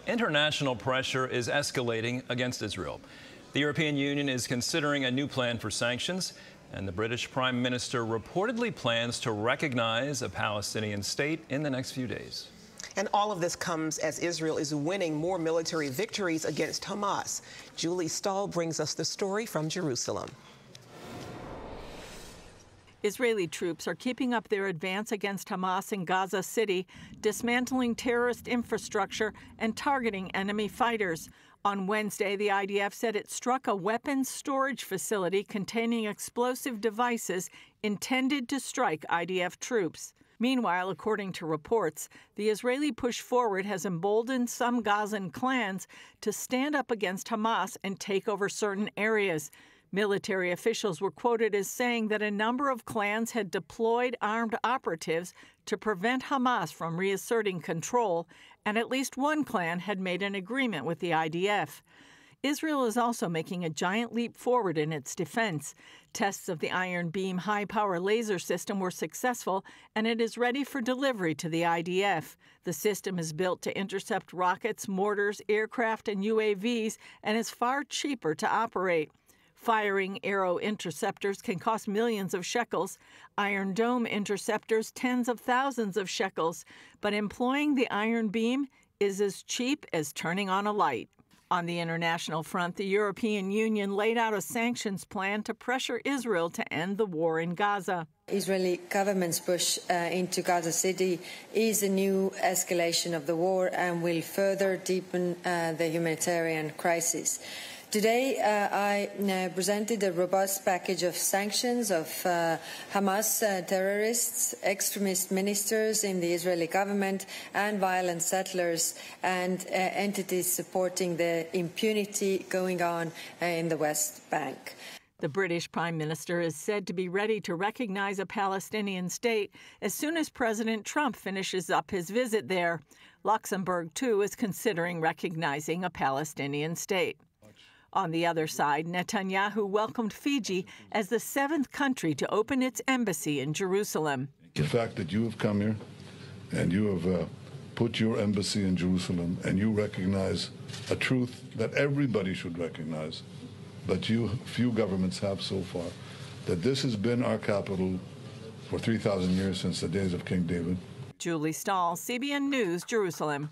International pressure is escalating against Israel. The European Union is considering a new plan for sanctions, and the British Prime Minister reportedly plans to recognize a Palestinian state in the next few days. And all of this comes as Israel is winning more military victories against Hamas. Julie Stahl brings us the story from Jerusalem. Israeli troops are keeping up their advance against Hamas in Gaza City, dismantling terrorist infrastructure and targeting enemy fighters. On Wednesday, the IDF said it struck a weapons storage facility containing explosive devices intended to strike IDF troops. Meanwhile, according to reports, the Israeli push forward has emboldened some Gazan clans to stand up against Hamas and take over certain areas. Military officials were quoted as saying that a number of clans had deployed armed operatives to prevent Hamas from reasserting control, and at least one clan had made an agreement with the IDF. Israel is also making a giant leap forward in its defense. Tests of the Iron Beam high-power laser system were successful, and it is ready for delivery to the IDF. The system is built to intercept rockets, mortars, aircraft, and UAVs, and is far cheaper to operate. Firing Arrow interceptors can cost millions of shekels, Iron Dome interceptors tens of thousands of shekels, but employing the Iron Beam is as cheap as turning on a light. On the international front, the European Union laid out a sanctions plan to pressure Israel to end the war in Gaza. Israeli government's push into Gaza City is a new escalation of the war and will further deepen the humanitarian crisis. Today, I presented a robust package of sanctions of Hamas terrorists, extremist ministers in the Israeli government, and violent settlers and entities supporting the impunity going on in the West Bank. The British Prime Minister is said to be ready to recognize a Palestinian state as soon as President Trump finishes up his visit there. Luxembourg, too, is considering recognizing a Palestinian state. On the other side, Netanyahu welcomed Fiji as the 7th country to open its embassy in Jerusalem. The fact that you have come here and you have put your embassy in Jerusalem and you recognize a truth that everybody should recognize, but few governments have so far, that this has been our capital for 3,000 years since the days of King David. Julie Stahl, CBN News, Jerusalem.